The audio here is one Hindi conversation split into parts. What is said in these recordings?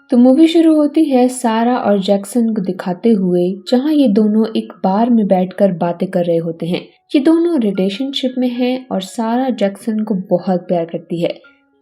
तो मूवी शुरू होती है सारा और जैक्सन को दिखाते हुए, जहां ये दोनों एक बार में बैठकर बातें कर रहे होते हैं। ये दोनों रिलेशनशिप में हैं और सारा जैक्सन को बहुत प्यार करती है।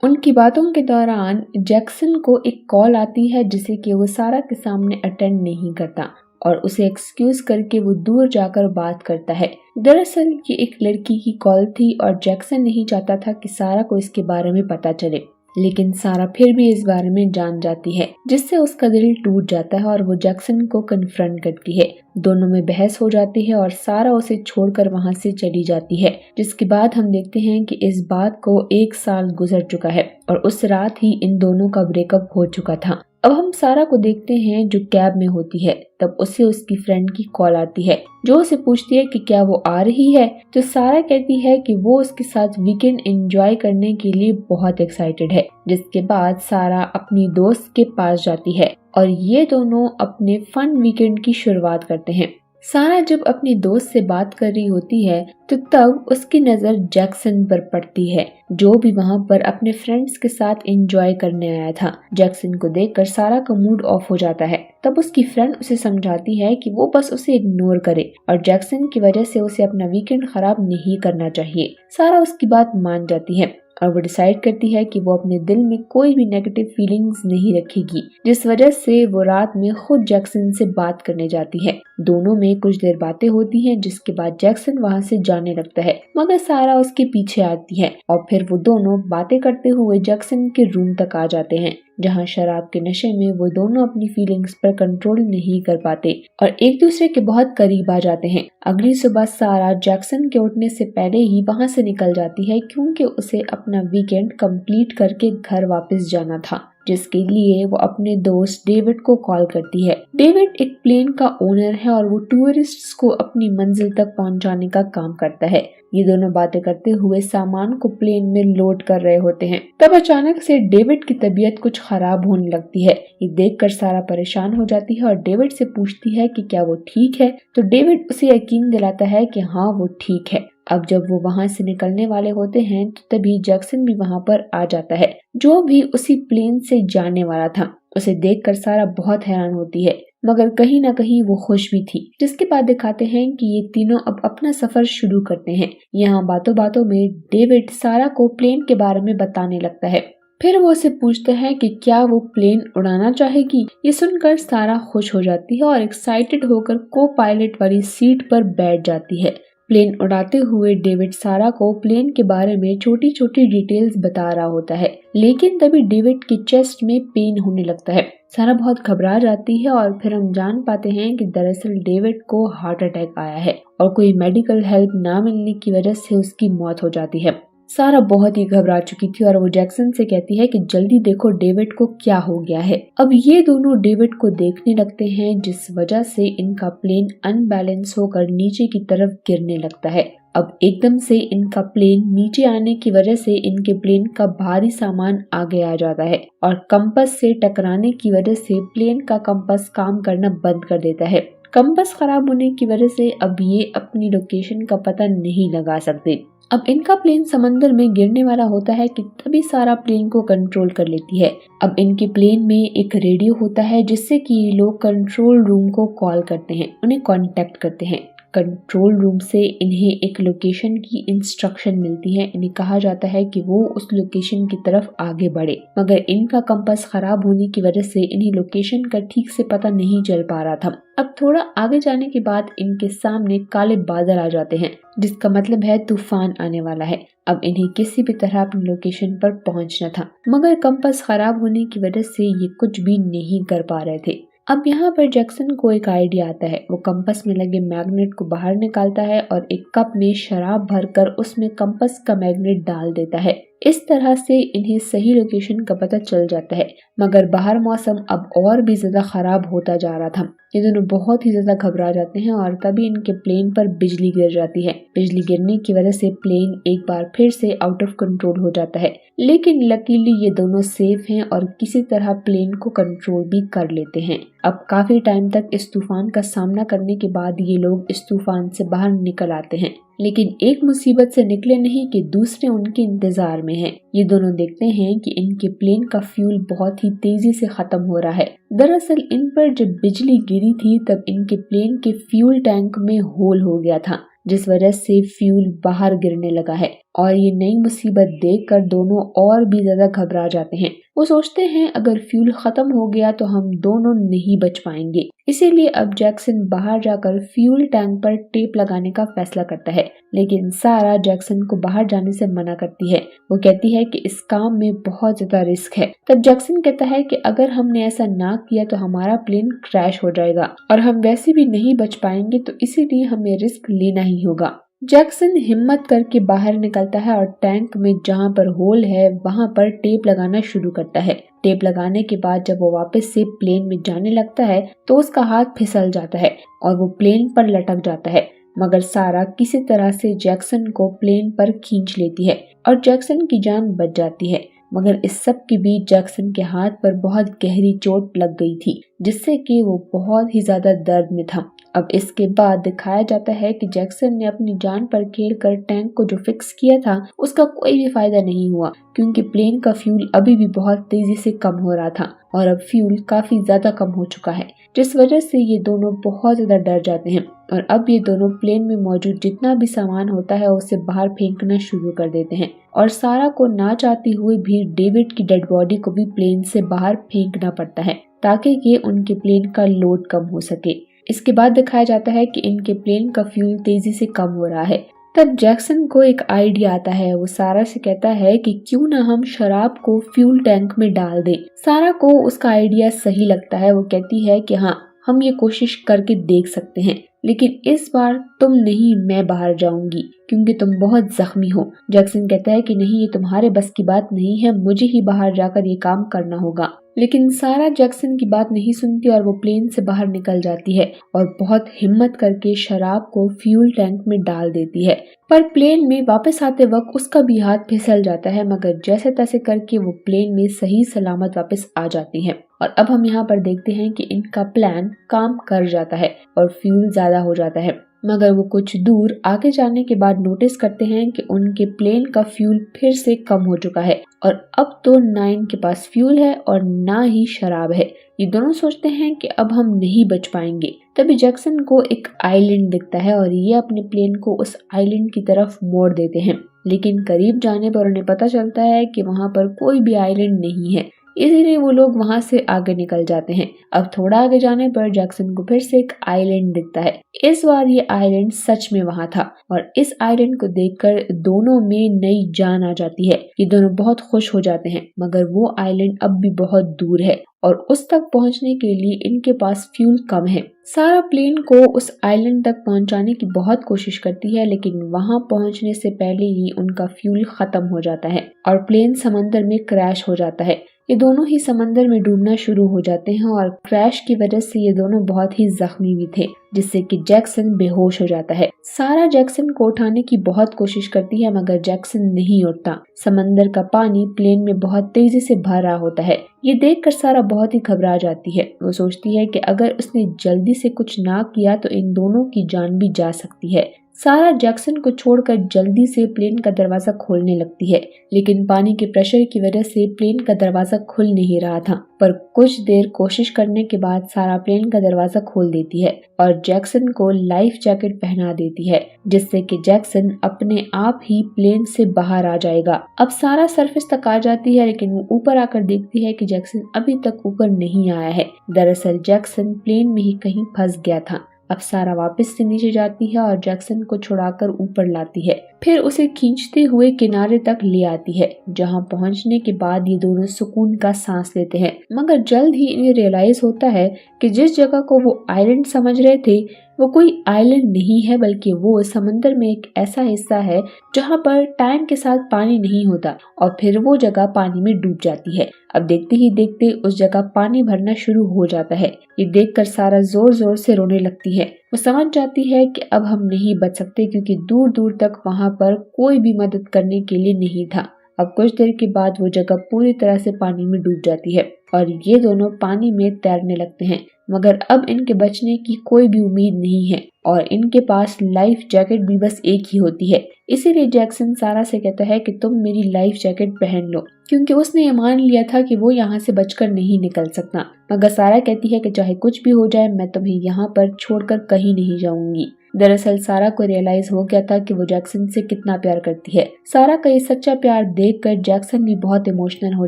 उनकी बातों के दौरान जैक्सन को एक कॉल आती है जिसे कि वो सारा के सामने अटेंड नहीं करता और उसे एक्सक्यूज करके वो दूर जाकर बात करता है। दरअसल ये एक लड़की की कॉल थी और जैक्सन नहीं चाहता था कि सारा को इसके बारे में पता चले, लेकिन सारा फिर भी इस बारे में जान जाती है, जिससे उसका दिल टूट जाता है और वो जैक्सन को कन्फ्रंट करती है। दोनों में बहस हो जाती है और सारा उसे छोड़कर वहां से चली जाती है, जिसके बाद हम देखते हैं कि इस बात को 1 साल गुजर चुका है और उस रात ही इन दोनों का ब्रेकअप हो चुका था। अब हम सारा को देखते हैं जो कैब में होती है। तब उसे उसकी फ्रेंड की कॉल आती है जो उसे पूछती है कि क्या वो आ रही है। तो सारा कहती है कि वो उसके साथ वीकेंड एंजॉय करने के लिए बहुत एक्साइटेड है, जिसके बाद सारा अपनी दोस्त के पास जाती है और ये दोनों अपने फन वीकेंड की शुरुआत करते हैं। सारा जब अपनी दोस्त से बात कर रही होती है तो तब उसकी नजर जैक्सन पर पड़ती है, जो भी वहां पर अपने फ्रेंड्स के साथ एंजॉय करने आया था। जैक्सन को देखकर सारा का मूड ऑफ हो जाता है। तब उसकी फ्रेंड उसे समझाती है कि वो बस उसे इग्नोर करे और जैक्सन की वजह से उसे अपना वीकेंड खराब नहीं करना चाहिए। सारा उसकी बात मान जाती है और वो डिसाइड करती है कि वो अपने दिल में कोई भी नेगेटिव फीलिंग्स नहीं रखेगी, जिस वजह से वो रात में खुद जैक्सन से बात करने जाती है। दोनों में कुछ देर बातें होती हैं, जिसके बाद जैक्सन वहां से जाने लगता है, मगर सारा उसके पीछे आती है और फिर वो दोनों बातें करते हुए जैक्सन के रूम तक आ जाते हैं, जहां शराब के नशे में वो दोनों अपनी फीलिंग्स पर कंट्रोल नहीं कर पाते और एक दूसरे के बहुत करीब आ जाते हैं। अगली सुबह सारा जैक्सन के उठने से पहले ही वहां से निकल जाती है, क्योंकि उसे अपना वीकेंड कंप्लीट करके घर वापस जाना था, जिसके लिए वो अपने दोस्त डेविड को कॉल करती है। डेविड एक प्लेन का ओनर है और वो टूरिस्ट्स को अपनी मंजिल तक पहुंचाने का काम करता है। ये दोनों बातें करते हुए सामान को प्लेन में लोड कर रहे होते हैं। तब अचानक से डेविड की तबीयत कुछ खराब होने लगती है। ये देखकर सारा परेशान हो जाती है और डेविड से पूछती है कि क्या वो ठीक है। तो डेविड उसे यकीन दिलाता है कि हाँ वो ठीक है। अब जब वो वहां से निकलने वाले होते हैं तो तभी जैक्सन भी वहां पर आ जाता है, जो भी उसी प्लेन से जाने वाला था। उसे देखकर सारा बहुत हैरान होती है, मगर कहीं ना कहीं वो खुश भी थी। जिसके बाद दिखाते हैं कि ये तीनों अब अपना सफर शुरू करते हैं। यहाँ बातों बातों में डेविड सारा को प्लेन के बारे में बताने लगता है। फिर वो उसे पूछता है कि क्या वो प्लेन उड़ाना चाहेगी। ये सुनकर सारा खुश हो जाती है और एक्साइटेड होकर को पायलट वाली सीट पर बैठ जाती है। प्लेन उड़ाते हुए डेविड सारा को प्लेन के बारे में छोटी छोटी डिटेल्स बता रहा होता है, लेकिन तभी डेविड के चेस्ट में पेन होने लगता है। सारा बहुत घबरा जाती है और फिर हम जान पाते हैं कि दरअसल डेविड को हार्ट अटैक आया है और कोई मेडिकल हेल्प ना मिलने की वजह से उसकी मौत हो जाती है। सारा बहुत ही घबरा चुकी थी और वो जैक्सन से कहती है कि जल्दी देखो डेविड को क्या हो गया है। अब ये दोनों डेविड को देखने लगते हैं, जिस वजह से इनका प्लेन अनबैलेंस होकर नीचे की तरफ गिरने लगता है। अब एकदम से इनका प्लेन नीचे आने की वजह से इनके प्लेन का भारी सामान आगे आ जाता है और कंपास से टकराने की वजह से प्लेन का कंपास काम करना बंद कर देता है। कंपास खराब होने की वजह से अब ये अपनी लोकेशन का पता नहीं लगा सकते। अब इनका प्लेन समंदर में गिरने वाला होता है कि तभी सारा प्लेन को कंट्रोल कर लेती है। अब इनके प्लेन में एक रेडियो होता है, जिससे कि ये लोग कंट्रोल रूम को कॉल करते हैं, उन्हें कांटेक्ट करते हैं। कंट्रोल रूम से इन्हें एक लोकेशन की इंस्ट्रक्शन मिलती है। इन्हें कहा जाता है कि वो उस लोकेशन की तरफ आगे बढ़े, मगर इनका कंपास खराब होने की वजह से इन्हें लोकेशन का ठीक से पता नहीं चल पा रहा था। अब थोड़ा आगे जाने के बाद इनके सामने काले बादल आ जाते हैं, जिसका मतलब है तूफान आने वाला है। अब इन्हें किसी भी तरह अपनी लोकेशन पर पहुंचना था, मगर कंपास खराब होने की वजह से ये कुछ भी नहीं कर पा रहे थे। अब यहाँ पर जैक्सन को एक आइडिया आता है। वो कंपास में लगे मैग्नेट को बाहर निकालता है और एक कप में शराब भरकर उसमें कंपास का मैग्नेट डाल देता है। इस तरह से इन्हें सही लोकेशन का पता चल जाता है, मगर बाहर मौसम अब और भी ज्यादा खराब होता जा रहा था। ये दोनों बहुत ही ज्यादा घबरा जाते हैं और तभी इनके प्लेन पर बिजली गिर जाती है। बिजली गिरने की वजह से प्लेन एक बार फिर से आउट ऑफ कंट्रोल हो जाता है, लेकिन लकीली ये दोनों सेफ हैं और किसी तरह प्लेन को कंट्रोल भी कर लेते हैं। अब काफी टाइम तक इस तूफान का सामना करने के बाद ये लोग इस तूफान से बाहर निकल आते हैं। लेकिन एक मुसीबत से निकले नहीं कि दूसरे उनके इंतजार में हैं। ये दोनों देखते हैं कि इनके प्लेन का फ्यूल बहुत ही तेजी से खत्म हो रहा है। दरअसल इन पर जब बिजली गिरी थी तब इनके प्लेन के फ्यूल टैंक में होल हो गया था, जिस वजह से फ्यूल बाहर गिरने लगा है। और ये नई मुसीबत देखकर दोनों और भी ज्यादा घबरा जाते हैं। वो सोचते हैं अगर फ्यूल खत्म हो गया तो हम दोनों नहीं बच पाएंगे। इसीलिए अब जैक्सन बाहर जाकर फ्यूल टैंक पर टेप लगाने का फैसला करता है, लेकिन सारा जैक्सन को बाहर जाने से मना करती है। वो कहती है कि इस काम में बहुत ज्यादा रिस्क है। तब जैक्सन कहता है कि अगर हमने ऐसा ना किया तो हमारा प्लेन क्रैश हो जाएगा और हम वैसे भी नहीं बच पाएंगे, तो इसीलिए हमें रिस्क लेना ही होगा। जैक्सन हिम्मत करके बाहर निकलता है और टैंक में जहाँ पर होल है वहाँ पर टेप लगाना शुरू करता है। टेप लगाने के बाद जब वो वापस से प्लेन में जाने लगता है तो उसका हाथ फिसल जाता है और वो प्लेन पर लटक जाता है। मगर सारा किसी तरह से जैक्सन को प्लेन पर खींच लेती है और जैक्सन की जान बच जाती है। मगर इस सब के बीच जैक्सन के हाथ पर बहुत गहरी चोट लग गई थी, जिससे कि वो बहुत ही ज्यादा दर्द में था। अब इसके बाद दिखाया जाता है कि जैक्सन ने अपनी जान पर खेलकर टैंक को जो फिक्स किया था उसका कोई भी फायदा नहीं हुआ, क्योंकि प्लेन का फ्यूल अभी भी बहुत तेजी से कम हो रहा था और अब फ्यूल काफी ज्यादा कम हो चुका है, जिस वजह से ये दोनों बहुत ज्यादा डर जाते हैं और अब ये दोनों प्लेन में मौजूद जितना भी सामान होता है उसे बाहर फेंकना शुरू कर देते हैं। और सारा को ना चाहती हुई भी डेविड की डेड बॉडी को भी प्लेन से बाहर फेंकना पड़ता है ताकि ये उनके प्लेन का लोड कम हो सके। इसके बाद दिखाया जाता है कि इनके प्लेन का फ्यूल तेजी से कम हो रहा है। तब जैक्सन को एक आइडिया आता है। वो सारा से कहता है कि क्यों ना हम शराब को फ्यूल टैंक में डाल दें। सारा को उसका आइडिया सही लगता है। वो कहती है कि हाँ, हम ये कोशिश करके देख सकते हैं, लेकिन इस बार तुम नहीं, मैं बाहर जाऊंगी क्योंकि तुम बहुत जख्मी हो। जैक्सन कहता है कि नहीं, ये तुम्हारे बस की बात नहीं है, मुझे ही बाहर जाकर ये काम करना होगा। लेकिन सारा जैक्सन की बात नहीं सुनती और वो प्लेन से बाहर निकल जाती है और बहुत हिम्मत करके शराब को फ्यूल टैंक में डाल देती है। पर प्लेन में वापस आते वक्त उसका भी हाथ फिसल जाता है, मगर जैसे तैसे करके वो प्लेन में सही सलामत वापस आ जाती है। और अब हम यहाँ पर देखते हैं कि इनका प्लान काम कर जाता है और फ्यूल ज्यादा हो जाता है। मगर वो कुछ दूर आगे जाने के बाद नोटिस करते हैं कि उनके प्लेन का फ्यूल फिर से कम हो चुका है और अब तो ना इनके पास फ्यूल है और ना ही शराब है। ये दोनों सोचते हैं कि अब हम नहीं बच पाएंगे। तभी जैक्सन को एक आइलैंड दिखता है और ये अपने प्लेन को उस आइलैंड की तरफ मोड़ देते हैं, लेकिन करीब जाने पर उन्हें पता चलता है कि वहाँ पर कोई भी आइलैंड नहीं है, इसीलिए वो लोग वहां से आगे निकल जाते हैं। अब थोड़ा आगे जाने पर जैक्सन को फिर से एक आइलैंड दिखता है। इस बार ये आइलैंड सच में वहां था और इस आइलैंड को देखकर दोनों में नई जान आ जाती है। ये दोनों बहुत खुश हो जाते हैं, मगर वो आइलैंड अब भी बहुत दूर है और उस तक पहुंचने के लिए इनके पास फ्यूल कम है। सारा प्लेन को उस आइलैंड तक पहुंचाने की बहुत कोशिश करती है, लेकिन वहां पहुंचने से पहले ही उनका फ्यूल खत्म हो जाता है और प्लेन समंदर में क्रैश हो जाता है। ये दोनों ही समंदर में डूबना शुरू हो जाते हैं और क्रैश की वजह से ये दोनों बहुत ही जख्मी भी थे, जिससे कि जैक्सन बेहोश हो जाता है। सारा जैक्सन को उठाने की बहुत कोशिश करती है, मगर जैक्सन नहीं उठता। समंदर का पानी प्लेन में बहुत तेजी से भर रहा होता है। ये देखकर सारा बहुत ही घबरा जाती है। वो सोचती है कि अगर उसने जल्दी से कुछ ना किया तो इन दोनों की जान भी जा सकती है। सारा जैक्सन को छोड़कर जल्दी से प्लेन का दरवाजा खोलने लगती है, लेकिन पानी के प्रेशर की वजह से प्लेन का दरवाजा खुल नहीं रहा था। पर कुछ देर कोशिश करने के बाद सारा प्लेन का दरवाजा खोल देती है और जैक्सन को लाइफ जैकेट पहना देती है, जिससे कि जैक्सन अपने आप ही प्लेन से बाहर आ जाएगा। अब सारा सरफेस तक आ जाती है, लेकिन वो ऊपर आकर देखती है कि जैक्सन अभी तक ऊपर नहीं आया है। दरअसल जैक्सन प्लेन में ही कहीं फंस गया था। अब सारा वापस से नीचे जाती है और जैक्सन को छुड़ाकर ऊपर लाती है, फिर उसे खींचते हुए किनारे तक ले आती है, जहां पहुंचने के बाद ये दोनों सुकून का सांस लेते हैं। मगर जल्द ही इन्हें रियलाइज होता है कि जिस जगह को वो आइलैंड समझ रहे थे वो कोई आइलैंड नहीं है, बल्कि वो समंदर में एक ऐसा हिस्सा है जहां पर टाइम के साथ पानी नहीं होता और फिर वो जगह पानी में डूब जाती है। अब देखते ही देखते उस जगह पानी भरना शुरू हो जाता है। ये देखकर सारा जोर जोर से रोने लगती है। वो समझ जाती है कि अब हम नहीं बच सकते, क्योंकि दूर दूर तक वहां पर कोई भी मदद करने के लिए नहीं था। अब कुछ देर के बाद वो जगह पूरी तरह से पानी में डूब जाती है। और ये दोनों पानी में तैरने लगते हैं, मगर अब इनके बचने की कोई भी उम्मीद नहीं है और इनके पास लाइफ जैकेट भी बस एक ही होती है। इसीलिए जैक्सन सारा से कहता है कि तुम मेरी लाइफ जैकेट पहन लो, क्योंकि उसने ये मान लिया था कि वो यहाँ से बचकर नहीं निकल सकता। मगर सारा कहती है कि चाहे कुछ भी हो जाए मैं तुम्हें यहाँ पर छोड़कर कहीं नहीं जाऊंगी। दरअसल सारा को रियलाइज हो गया था कि वो जैक्सन से कितना प्यार करती है। सारा का ये सच्चा प्यार देखकर जैक्सन भी बहुत इमोशनल हो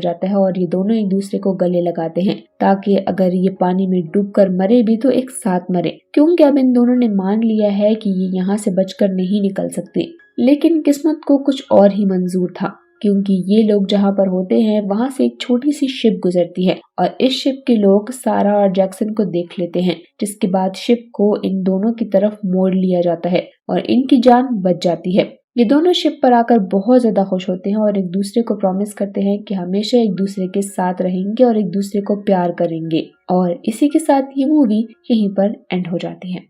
जाता है और ये दोनों एक दूसरे को गले लगाते हैं ताकि अगर ये पानी में डूबकर मरे भी तो एक साथ मरे, क्योंकि अब इन दोनों ने मान लिया है कि ये यहाँ से बचकर नहीं निकल सकते। लेकिन किस्मत को कुछ और ही मंजूर था, क्योंकि ये लोग जहाँ पर होते हैं वहाँ से एक छोटी सी शिप गुजरती है और इस शिप के लोग सारा और जैक्सन को देख लेते हैं, जिसके बाद शिप को इन दोनों की तरफ मोड़ लिया जाता है और इनकी जान बच जाती है। ये दोनों शिप पर आकर बहुत ज्यादा खुश होते हैं और एक दूसरे को प्रॉमिस करते हैं कि हमेशा एक दूसरे के साथ रहेंगे और एक दूसरे को प्यार करेंगे। और इसी के साथ ये मूवी यहीं पर एंड हो जाती है।